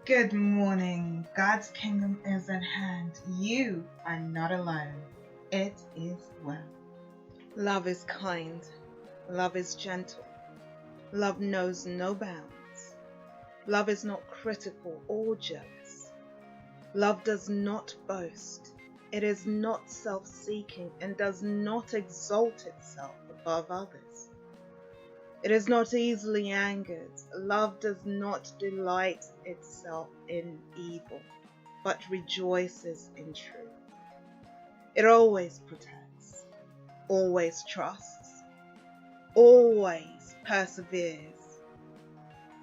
Good morning. God's kingdom is at hand. You are not alone. It is well. Love is kind. Love is gentle. Love knows no bounds. Love is not critical or jealous. Love does not boast. It is not self-seeking and does not exalt itself above others. It is not easily angered. Love does not delight itself in evil, but rejoices in truth. It always protects, always trusts, always perseveres.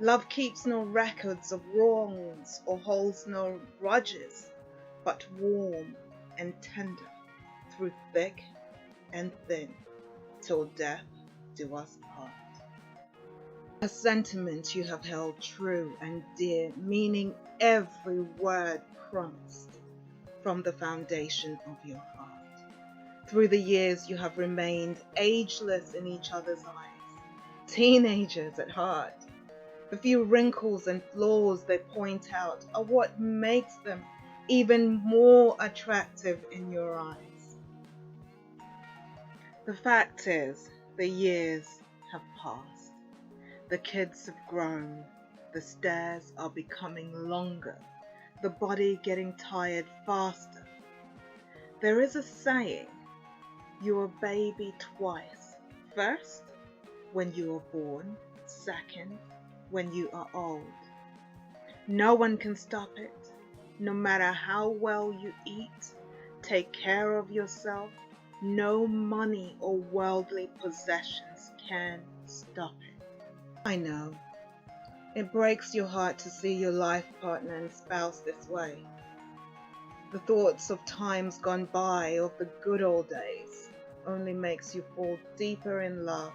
Love keeps no records of wrongs or holds no grudges, but warm and tender through thick and thin, till death do us part. A sentiment you have held true and dear, meaning every word promised from the foundation of your heart. Through the years you have remained ageless in each other's eyes, teenagers at heart. The few wrinkles and flaws they point out are what makes them even more attractive in your eyes. The fact is, the years have passed. The kids have grown, the stairs are becoming longer, the body getting tired faster. There is a saying, you're a baby twice. First, when you are born. Second, when you are old. No one can stop it, no matter how well you eat, take care of yourself. No money or worldly possessions can stop it. I know, it breaks your heart to see your life partner and spouse this way. The thoughts of times gone by, of the good old days, only makes you fall deeper in love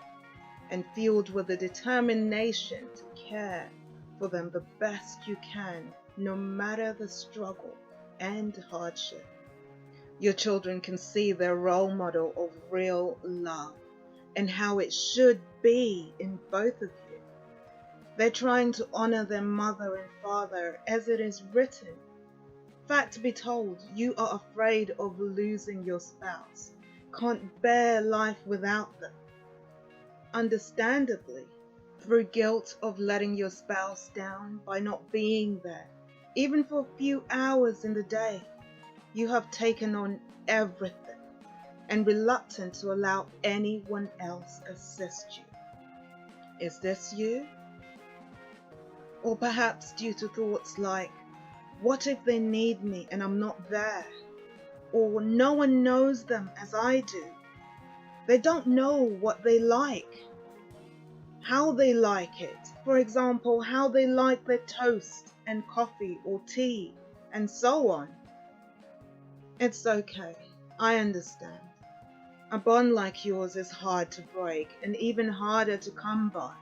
and fueled with a determination to care for them the best you can, no matter the struggle and hardship. Your children can see their role model of real love and how it should be in both of you. They're trying to honor their mother and father as it is written. Fact be told, you are afraid of losing your spouse, can't bear life without them. Understandably, through guilt of letting your spouse down by not being there, even for a few hours in the day, you have taken on everything and reluctant to allow anyone else assist you. Is this you? Or perhaps due to thoughts like, what if they need me and I'm not there? Or no one knows them as I do. They don't know what they like, how they like it. For example, how they like their toast and coffee or tea and so on. It's okay, I understand. A bond like yours is hard to break and even harder to come by.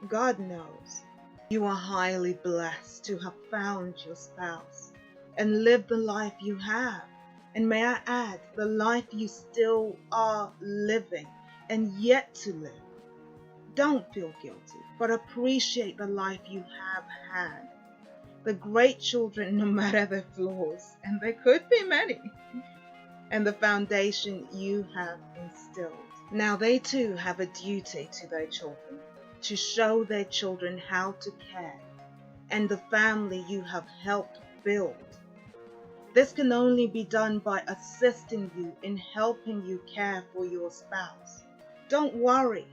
God knows. You are highly blessed to have found your spouse and lived the life you have. And may I add, the life you still are living and yet to live. Don't feel guilty, but appreciate the life you have had. The great children, no matter their flaws, and there could be many, and the foundation you have instilled. Now they too have a duty to their children, to show their children how to care, and the family you have helped build. This can only be done by assisting you in helping you care for your spouse. Don't worry,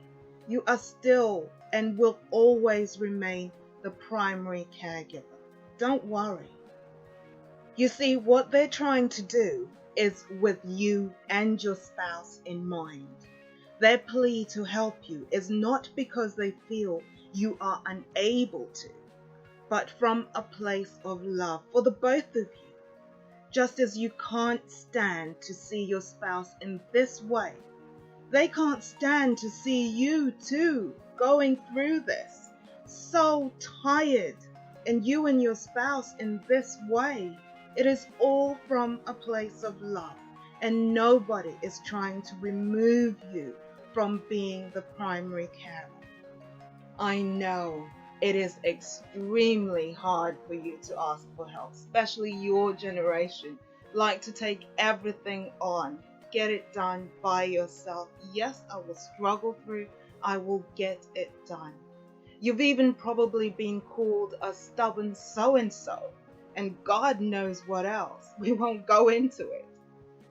you are still and will always remain the primary caregiver. Don't worry. You see, what they're trying to do is with you and your spouse in mind. Their plea to help you is not because they feel you are unable to, but from a place of love for the both of you. Just as you can't stand to see your spouse in this way, they can't stand to see you too going through this, so tired, and you and your spouse in this way. It is all from a place of love, and nobody is trying to remove you from being the primary carer. I know It is extremely hard for you to ask for help, especially your generation. Like to take everything on, get it done by yourself. Yes, I will struggle through, I will get it done. You've even probably been called a stubborn so and so, and God knows what else. We won't go into it.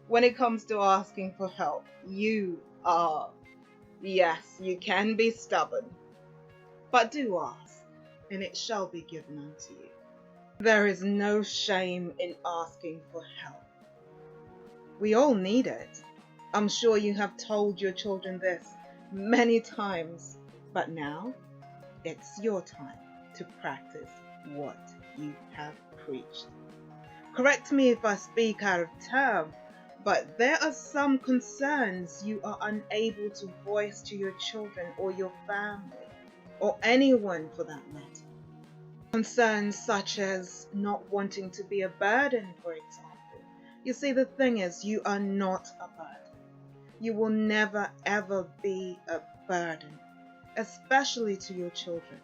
When it comes to asking for help, you are, yes, you can be stubborn, but do ask, and it shall be given unto you. There is no shame in asking for help. We all need it. I'm sure you have told your children this many times, but now it's your time to practice what you have preached. Correct me if I speak out of turn, but there are some concerns you are unable to voice to your children or your family, or anyone for that matter. Concerns such as not wanting to be a burden, for example. You see, the thing is, you are not a burden. You will never ever be a burden, especially to your children.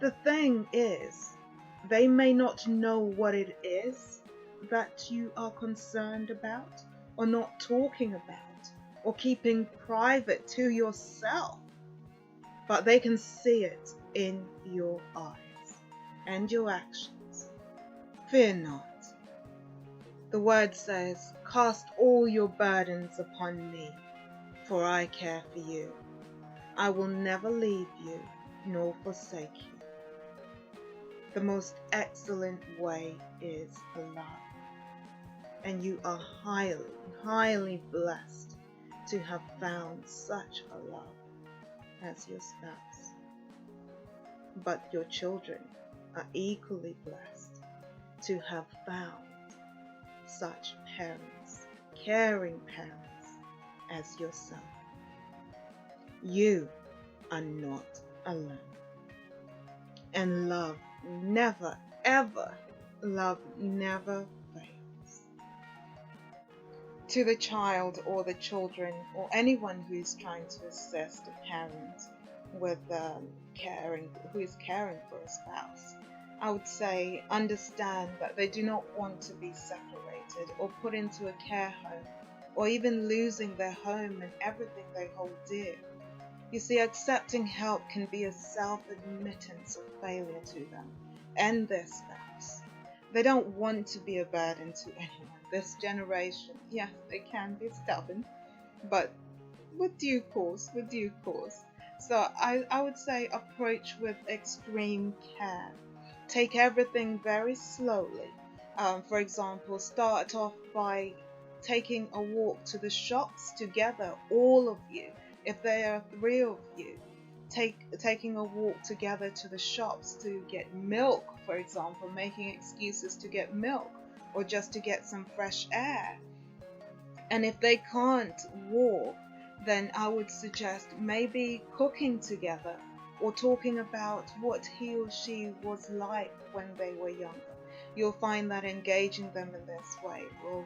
The thing is, they may not know what it is that you are concerned about, or not talking about, or keeping private to yourself, but they can see it in your eyes and your actions. Fear not. The word says, cast all your burdens upon me, for I care for you. I will never leave you nor forsake you. The most excellent way is love. And you are highly, highly blessed to have found such a love as your spouse. But your children are equally blessed to have found such parents, caring parents as yourself. You are not alone. And love never, ever, love never fails. To the child or the children or anyone who is trying to assist a parent with who is caring for a spouse, I would say understand that they do not want to be separated or put into a care home, or even losing their home and everything they hold dear. You see, accepting help can be a self-admittance of failure to them and their spouse. They don't want to be a burden to anyone. This generation, yes, they can be stubborn, but with due course. So I would say approach with extreme care. Take everything very slowly. For example, start off by taking a walk to the shops together, all of you. If there are 3 of you, taking a walk together to the shops to get milk, for example, making excuses to get milk or just to get some fresh air. And if they can't walk, then I would suggest maybe cooking together or talking about what he or she was like when they were younger. You'll find that engaging them in this way will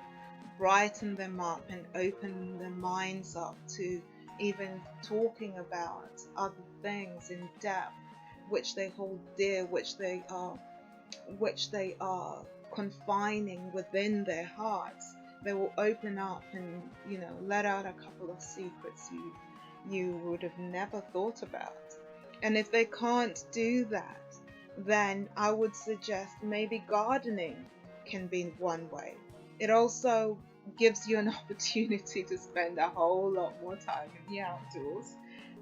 brighten them up and open their minds up to even talking about other things in depth, which they hold dear, which they are confining within their hearts. They will open up and let out a couple of secrets you would have never thought about. And if they can't do that, then I would suggest maybe gardening can be one way. It also gives you an opportunity to spend a whole lot more time in the outdoors.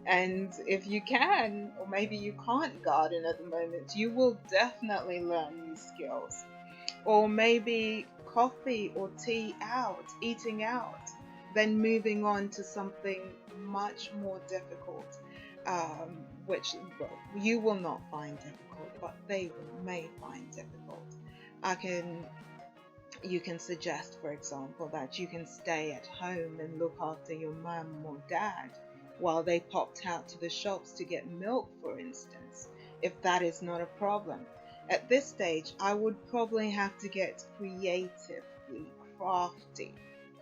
And if you can, or maybe you can't garden at the moment, you will definitely learn new skills. Or maybe coffee or tea out, eating out, then moving on to something much more difficult, which you will not find difficult, but they may find difficult. You can suggest, for example, that you can stay at home and look after your mum or dad while they popped out to the shops to get milk, for instance, if that is not a problem. At this stage, I would probably have to get creatively crafty,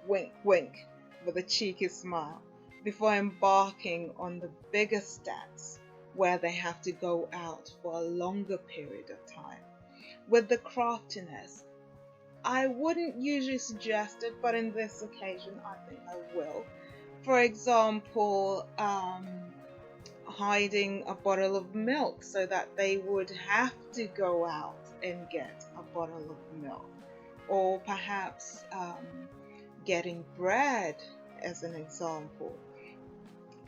wink wink, with a cheeky smile, before embarking on the bigger steps where they have to go out for a longer period of time. With the craftiness, I wouldn't usually suggest it, but in this occasion I think I will. For example, hiding a bottle of milk so that they would have to go out and get a bottle of milk, or perhaps getting bread as an example.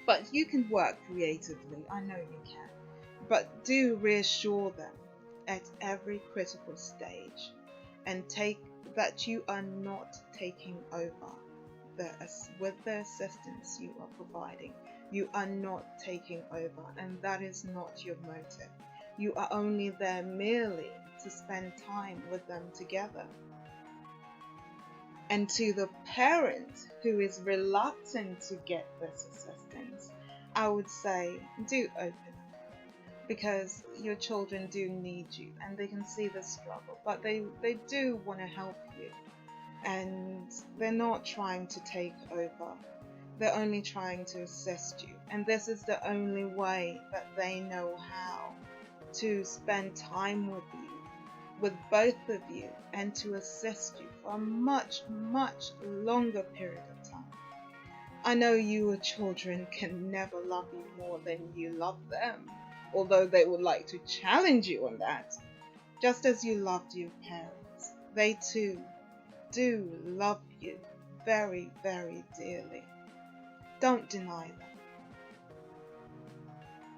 But you can work creatively, I know you can, but do reassure them at every critical stage and take that you are not taking over with the assistance you are providing. You are not taking over, and that is not your motive. You are only there merely to spend time with them together. And to the parent who is reluctant to get this assistance, I would say do open up, because your children do need you and they can see the struggle, but they do want to help you, and they're not trying to take over. They're only trying to assist you, and this is the only way that they know how to spend time with you, with both of you, and to assist you for a much, much longer period of time. I know your children can never love you more than you love them, although they would like to challenge you on that. Just as you loved your parents, they too do love you very, very dearly. Don't deny them.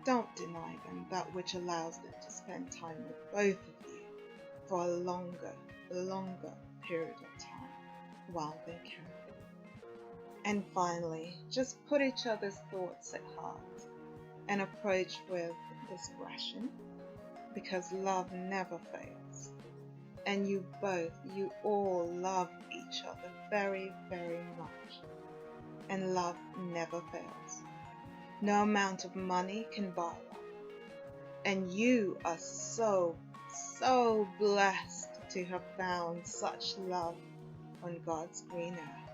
Don't deny them that which allows them to spend time with both of you for a longer period of time while they can. And finally, just put each other's thoughts at heart and approach with discretion, because love never fails. And you all love each other very, very much. And love never fails. No amount of money can buy love. And you are so blessed to have found such love on God's green earth.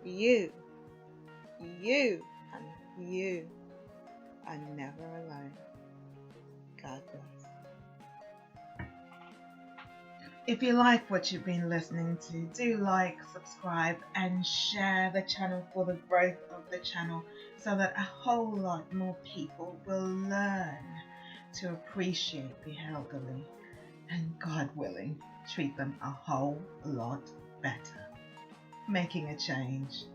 You are never alone. God bless. If you like what you've been listening to, do like, subscribe, and share the channel for the growth of the channel, so that a whole lot more people will learn to appreciate the elderly and, God willing, treat them a whole lot better. Making a change.